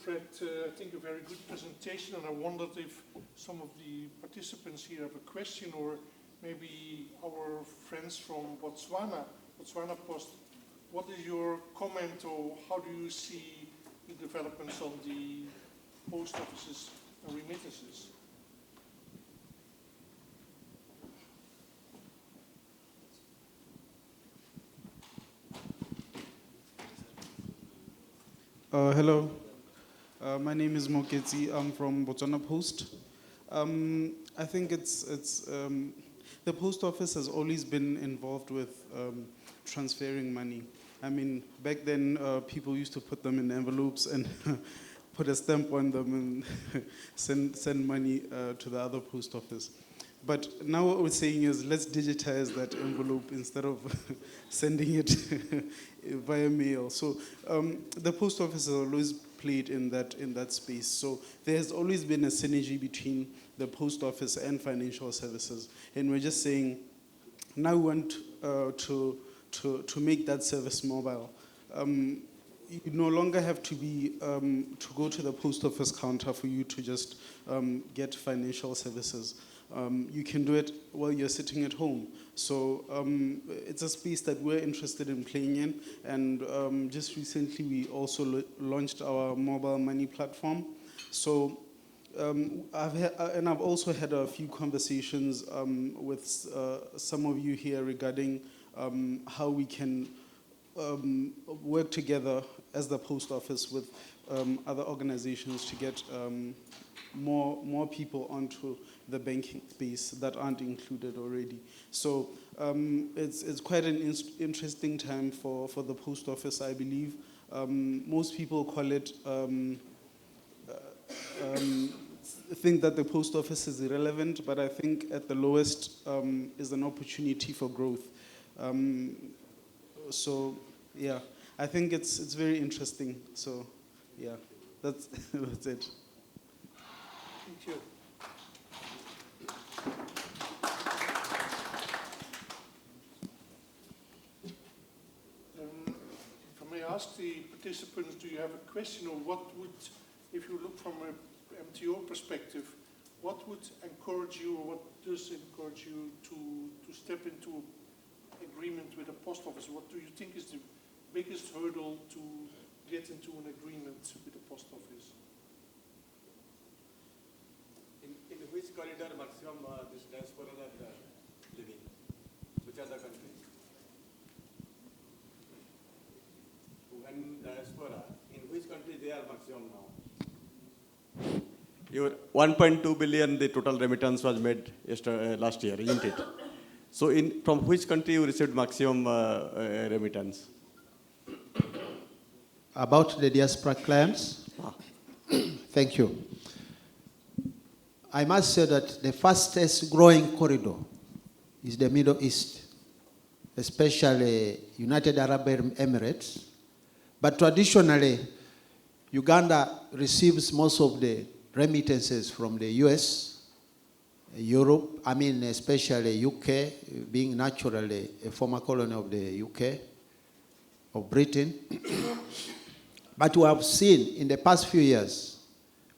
Fred, I think a very good presentation, and I wondered if some of the participants here have a question, or maybe our friends from Botswana Post. What is your comment, or how do you see the developments on the post offices and remittances? Hello, my name is Moketsi. I'm from Botswana Post. I think the post office has always been involved with transferring money. I mean, back then people used to put them in envelopes and put a stamp on them and send money to the other post office. But now what we're saying is let's digitize that envelope instead of sending it via mail. So the post office has always played in that space. So there has always been a synergy between the post office and financial services. And we're just saying now we want to make that service mobile. You no longer have to go to the post office counter for you to just get financial services. You can do it while you're sitting at home. So it's a space that we're interested in playing in. And just recently, we also launched our mobile money platform. So I've also had a few conversations with some of you here regarding how we can work together as the post office with other organizations to get more people onto the banking space that aren't included already. So it's quite an interesting time for the post office, I believe. Most people call it, think that the post office is irrelevant, but I think at the lowest is an opportunity for growth. So yeah, I think it's very interesting. So yeah, that's it. Thank you. If I may ask the participants, do you have a question, or what would, if you look from an MTO perspective, what would encourage you, or what does encourage you to step into agreement with the post office? What do you think is the biggest hurdle to get into an agreement with the post office? In which corridor maximum this diaspora are living? Which are the countries? When diaspora, in which country they are maximum now? Your 1.2 billion, the total remittance was made last year, isn't it? So from which country you received maximum remittance? About the diaspora clients? Thank you. I must say that the fastest growing corridor is the Middle East, especially United Arab Emirates. But traditionally, Uganda receives most of the remittances from the US, Europe, especially UK, being naturally a former colony of the UK, of Britain. But we have seen in the past few years,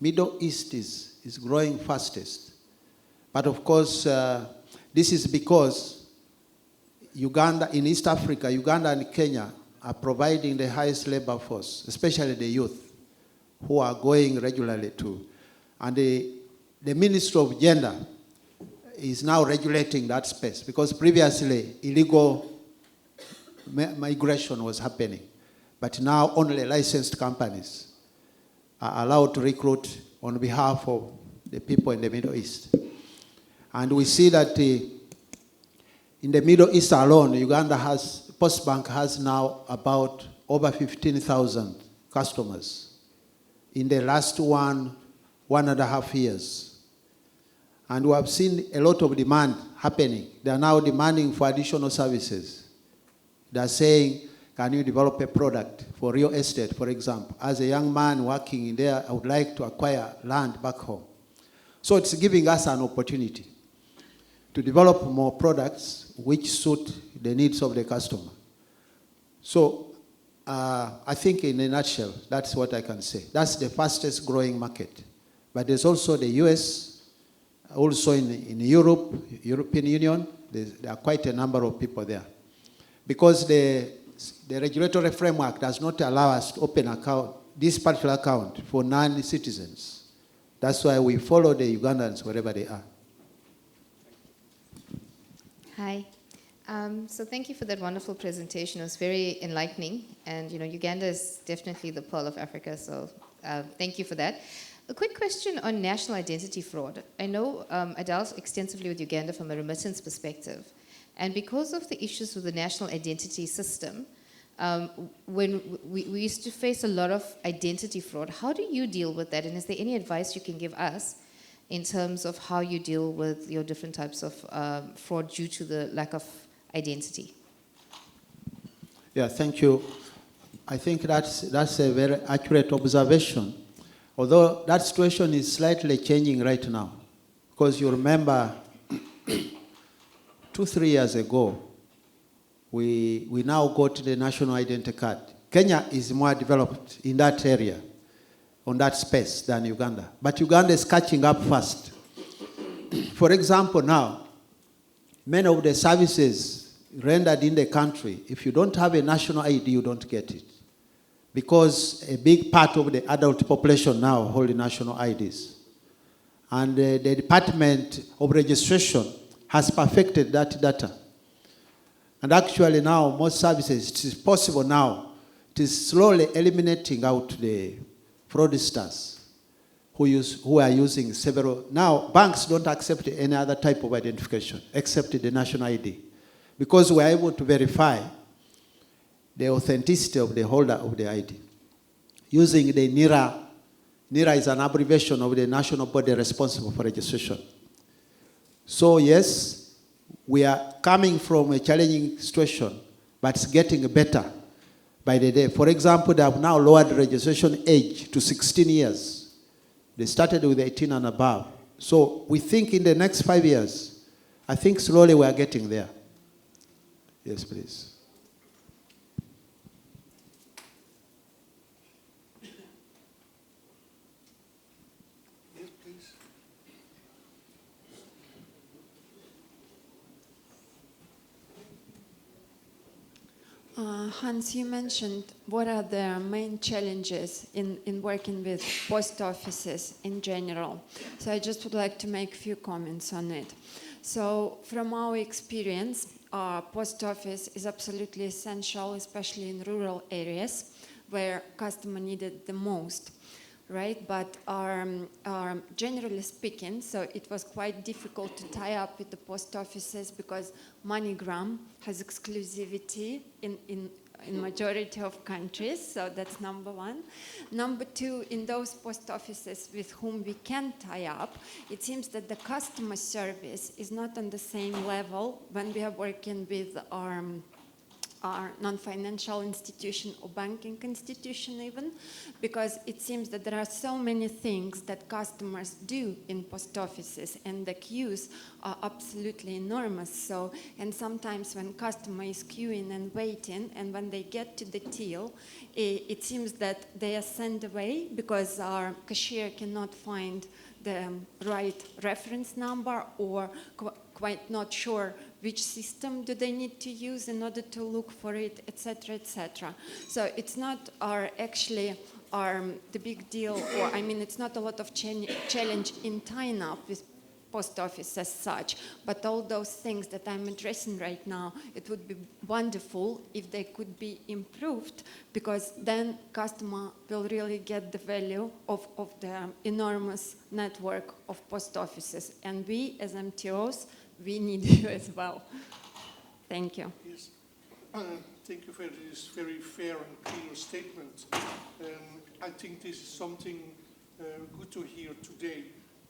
Middle East is growing fastest. But of course, this is because Uganda, in East Africa, Uganda and Kenya are providing the highest labor force, especially the youth, who are going regularly to. And the Ministry of Gender is now regulating that space, because previously illegal migration was happening. But now only licensed companies are allowed to recruit on behalf of the people in the Middle East. And we see that in the Middle East alone, Postbank has now about over 15,000 customers in the last 1.5 years. And we have seen a lot of demand happening. They are now demanding for additional services. They are saying, can you develop a product for real estate, for example? As a young man working in there, I would like to acquire land back home. So it's giving us an opportunity to develop more products which suit the needs of the customer. So I think in a nutshell, that's what I can say. That's the fastest growing market. But there's also the US, also in Europe, European Union, there are quite a number of people there. Because the regulatory framework does not allow us to open this particular account for non-citizens. That's why we follow the Ugandans wherever they are. Hi. So thank you for that wonderful presentation. It was very enlightening. And, you know, Uganda is definitely the pearl of Africa, so thank you for that. A quick question on national identity fraud. I know I dealt extensively with Uganda from a remittance perspective. And because of the issues with the national identity system, when we used to face a lot of identity fraud, how do you deal with that? And is there any advice you can give us in terms of how you deal with your different types of fraud due to the lack of identity? Yeah, thank you. I think that's a very accurate observation. Although that situation is slightly changing right now. Because you remember 2-3 years ago, we now got the national identity card. Kenya is more developed in that area, on that space, than Uganda. But Uganda is catching up fast. For example, now, many of the services rendered in the country, if you don't have a national ID, you don't get it. Because a big part of the adult population now hold national IDs. And the Department of Registration has perfected that data. And actually now, most services, it is possible now, it is slowly eliminating out the fraudsters who are using several. Now, banks don't accept any other type of identification except the national ID. Because we are able to verify the authenticity of the holder of the ID using the NIRA. NIRA is an abbreviation of the national body responsible for registration. So yes, we are coming from a challenging situation, but it's getting better by the day. For example, they have now lowered the registration age to 16 years. They started with 18 and above. So we think in the next 5 years, I think slowly we are getting there. Yes, please. Yes, please. Hans, you mentioned what are the main challenges in working with post offices in general. So I just would like to make a few comments on it. So from our experience, post office is absolutely essential, especially in rural areas where customer needed the most, right? But generally speaking, so it was quite difficult to tie up with the post offices because MoneyGram has exclusivity in majority of countries, so that's number one. Number two, in those post offices with whom we can tie up, it seems that the customer service is not on the same level when we are working with our non-financial institution or banking institution even, because it seems that there are so many things that customers do in post offices and the queues are absolutely enormous. So, and sometimes when customer is queuing and waiting and when they get to the till, it seems that they are sent away because our cashier cannot find the right reference number or quite not sure which system do they need to use in order to look for it, etc., etc. So it's not the big deal, or I mean, it's not a lot of challenge in tying up with post office as such, but all those things that I'm addressing right now, it would be wonderful if they could be improved, because then customer will really get the value of the enormous network of post offices. And we, as MTOs, we need you as well. Thank you. Yes. Thank you for this very fair and clear statement. I think this is something good to hear today,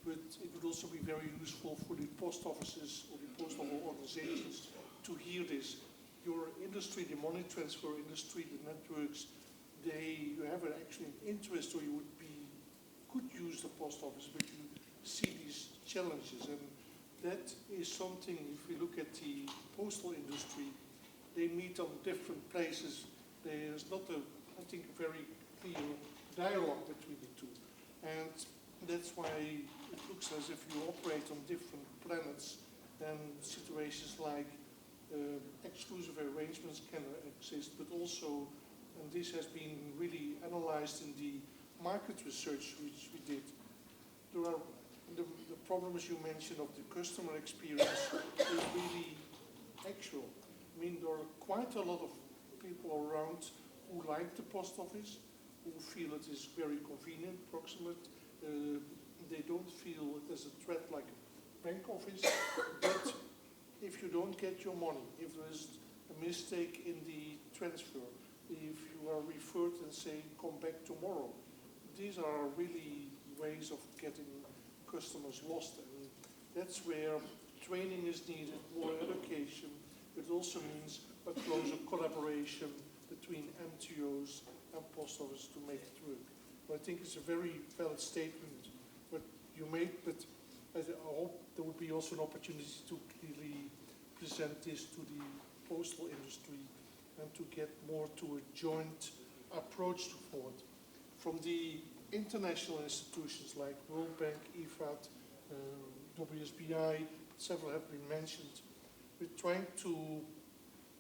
but it would also be very useful for the post offices or the postal organizations to hear this. Your industry, the money transfer industry, the networks, you have actually an interest, or you could use the post office, but you see these challenges. And that is something, if we look at the postal industry, they meet on different places. There's not a, I think, a very clear dialogue between the two. And that's why it looks as if you operate on different planets, and situations like exclusive arrangements can exist, but also, and this has been really analyzed in the market research which we did, there are the problems you mentioned of the customer experience is really actual. I mean, there are quite a lot of people around who like the post office, who feel it is very convenient, proximate. They don't feel it as a threat like a bank office, but if you don't get your money, if there is a mistake in the transfer, if you are referred and say, come back tomorrow, these are really ways of getting customers lost. And that's where training is needed, more education. It also means a closer collaboration between MTOs and post office to make it work. But I think it's a very valid statement what you made, but I hope there would be also an opportunity to clearly present this to the postal industry and to get more to a joint approach to forward. From the international institutions like World Bank, IFAD, WSBI, several have been mentioned. We're trying to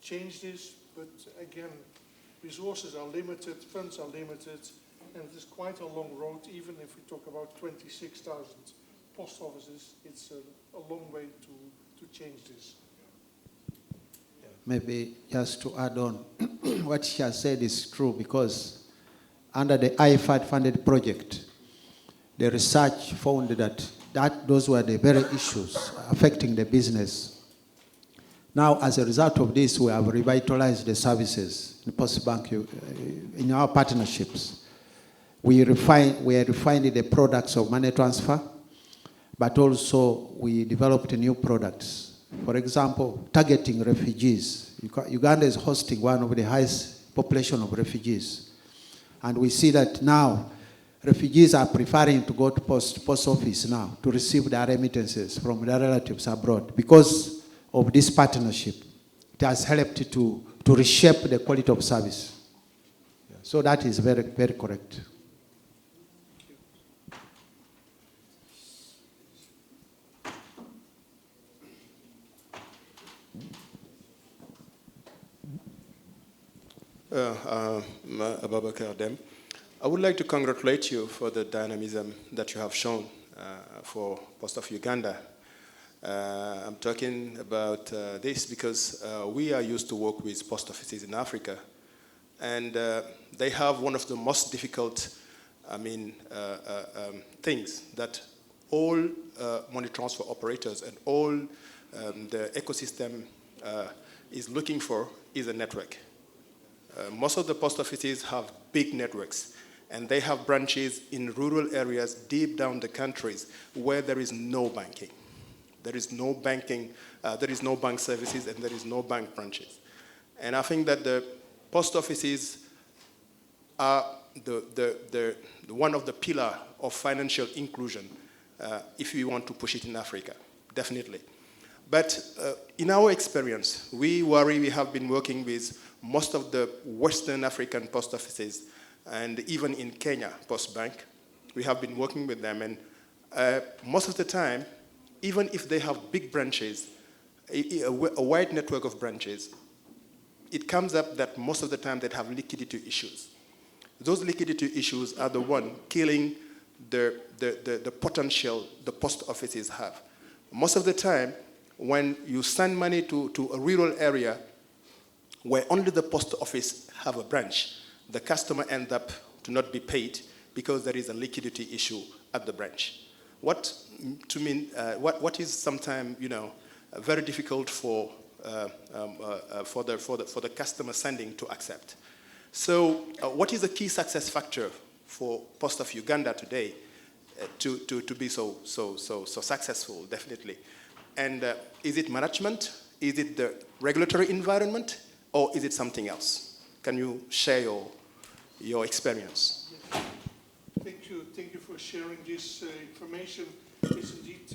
change this, but again, resources are limited, funds are limited, and it is quite a long road. Even if we talk about 26,000 post offices, it's a long way to change this. Maybe just to add on, what she has said is true, because under the IFAD funded project, the research found that those were the very issues affecting the business. Now, as a result of this, we have revitalized the services in Post Bank in our partnerships. We are refining the products of money transfer, but also we developed new products. For example, targeting refugees. Uganda is hosting one of the highest population of refugees. And we see that now refugees are preferring to go to post office now to receive their remittances from their relatives abroad. Because of this partnership, it has helped to reshape the quality of service. So that is very, very correct. Abubakar Dem. I would like to congratulate you for the dynamism that you have shown for Post of Uganda. I'm talking about this because we are used to work with post offices in Africa, and they have one of the most difficult, things that all money transfer operators and all the ecosystem is looking for is a network. Most of the post offices have big networks, and they have branches in rural areas deep down the countries where there is no banking. There is no banking, there is no bank services, and there is no bank branches. And I think that the post offices are the one of the pillars of financial inclusion if we want to push it in Africa, definitely. But in our experience, we have been working with most of the Western African post offices, and even in Kenya, Post Bank, we have been working with them, and most of the time, even if they have big branches, a wide network of branches, it comes up that most of the time they have liquidity issues. Those liquidity issues are the one killing the potential the post offices have. Most of the time, when you send money to a rural area where only the post office have a branch, the customer ends up to not be paid because there is a liquidity issue at the branch. What is sometimes very difficult for the customer sending to accept. So, what is the key success factor for Post of Uganda today to be so successful? Definitely. And is it management? Is it the regulatory environment? Or is it something else? Can you share your experience? Yes. Thank you for sharing this information. It's indeed,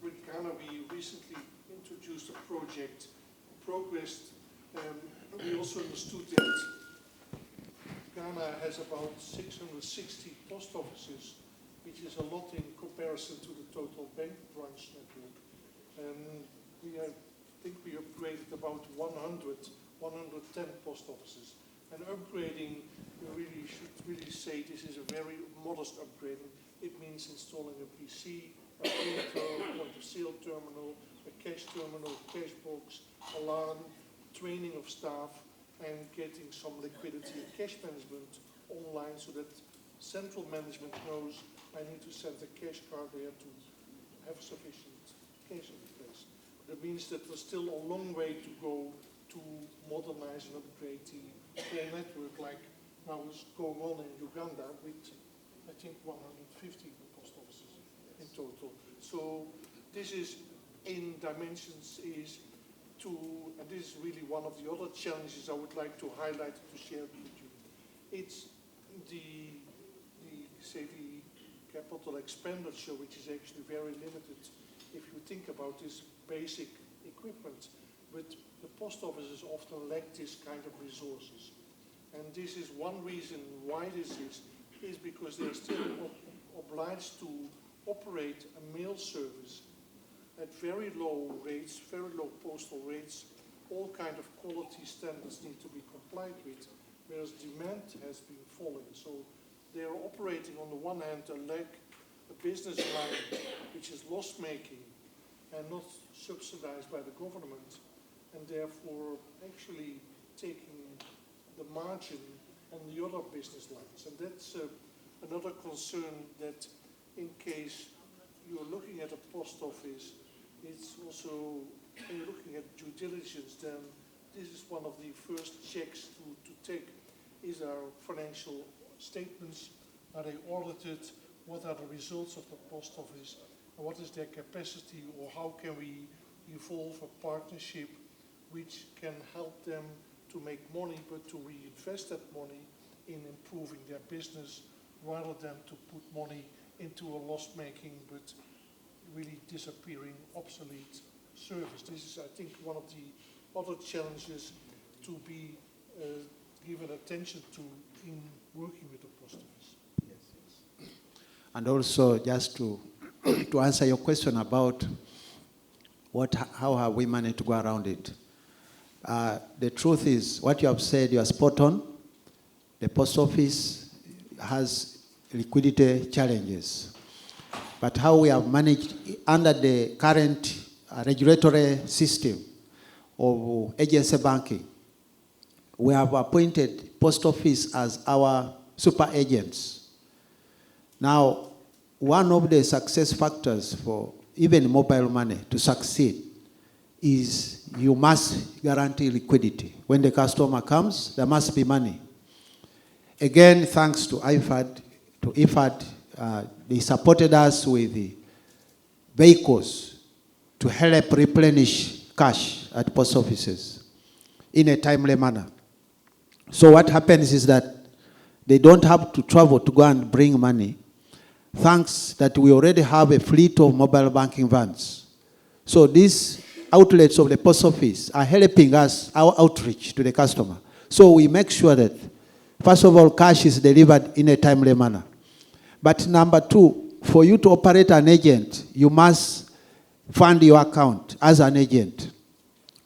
with Ghana, we recently introduced a project, progressed. We also understood that Ghana has about 660 post offices, which is a lot in comparison to the total bank branch network. And I think we upgraded about 110 post offices. And upgrading, we should really say this is a very modest upgrading. It means installing a PC, a printer, point of sale terminal, a cash terminal, cash box, alarm, training of staff, and getting some liquidity and cash management online so that central management knows I need to send a cash card there to have sufficient cash in place. That means that there's still a long way to go to modernize and upgrade the whole network, like now is going on in Uganda with, I think, 150 post offices in total. So this is, in dimensions, is to, and this is really one of the other challenges I would like to highlight to share with you. It's the capital expenditure, which is actually very limited if you think about this basic equipment. But the post offices often lack this kind of resources. And this is one reason why this is because they're still obliged to operate a mail service at very low rates, very low postal rates. All kind of quality standards need to be complied with, whereas demand has been falling. So they are operating on the one hand a business line which is loss-making and not subsidized by the government, and therefore actually taking the margin on the other business lines. And that's another concern, that in case you're looking at a post office, it's also, when you're looking at due diligence, then this is one of the first checks to take. Is our financial statements, are they audited? What are the results of the post office? And what is their capacity, or how can we evolve a partnership which can help them to make money, but to reinvest that money in improving their business, rather than to put money into a loss-making but really disappearing, obsolete service. This is, I think, one of the other challenges to be given attention to in working with the post office. Yes. And also, just to answer your question about how have we managed to go around it. The truth is, what you have said, you are spot on. The post office has liquidity challenges. But how we have managed under the current regulatory system of agency banking, we have appointed post office as our super agents. Now, one of the success factors for even mobile money to succeed is you must guarantee liquidity. When the customer comes, there must be money. Again, thanks to IFAD, they supported us with the vehicles to help replenish cash at post offices in a timely manner. So what happens is that they don't have to travel to go and bring money, thanks that we already have a fleet of mobile banking vans. So these outlets of the post office are helping us, our outreach to the customer. So we make sure that, first of all, cash is delivered in a timely manner. But number two, for you to operate an agent, you must fund your account as an agent.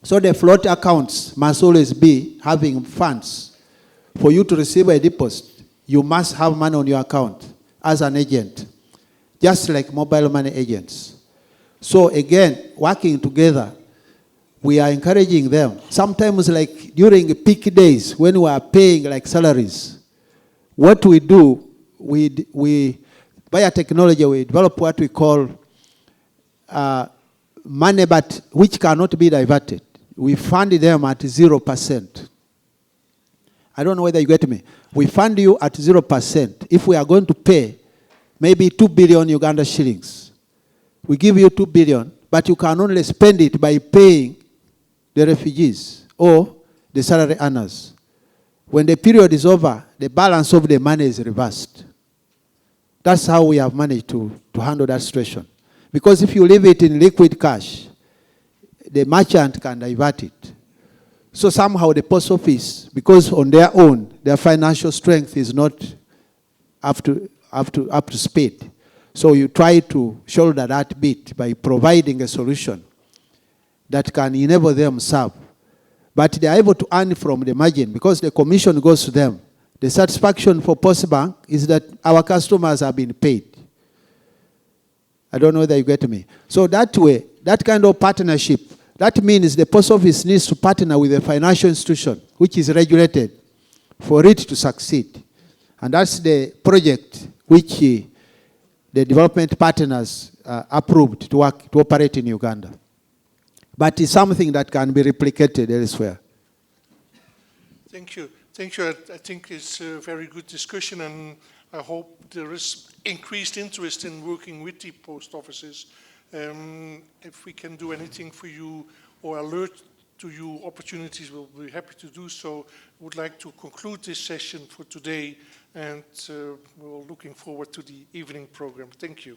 So the float accounts must always be having funds. For you to receive a deposit, you must have money on your account as an agent, just like mobile money agents. So again, working together, we are encouraging them. Sometimes, like during peak days when we are paying like salaries, what we do, we via technology, we develop what we call money, but which cannot be diverted. We fund them at 0%. I don't know whether you get me. We fund you at 0%. If we are going to pay maybe 2 billion Uganda shillings, we give you 2 billion, but you can only spend it by paying the refugees or the salary earners. When the period is over, the balance of the money is reversed. That's how we have managed to handle that situation. Because if you leave it in liquid cash, the merchant can divert it. So somehow the post office, because on their own, their financial strength is not up to speed. So you try to shoulder that bit by providing a solution that can enable them serve. But they are able to earn from the margin because the commission goes to them. The satisfaction for Postbank is that our customers have been paid. I don't know whether you get me. So that way, that kind of partnership, that means the post office needs to partner with a financial institution which is regulated for it to succeed. And that's the project which the development partners approved to operate in Uganda. But it's something that can be replicated elsewhere. Thank you. Thank you. I think it's a very good discussion, and I hope there is increased interest in working with the post offices. If we can do anything for you or alert to you opportunities, we'll be happy to do so. I would like to conclude this session for today, and we're looking forward to the evening program. Thank you.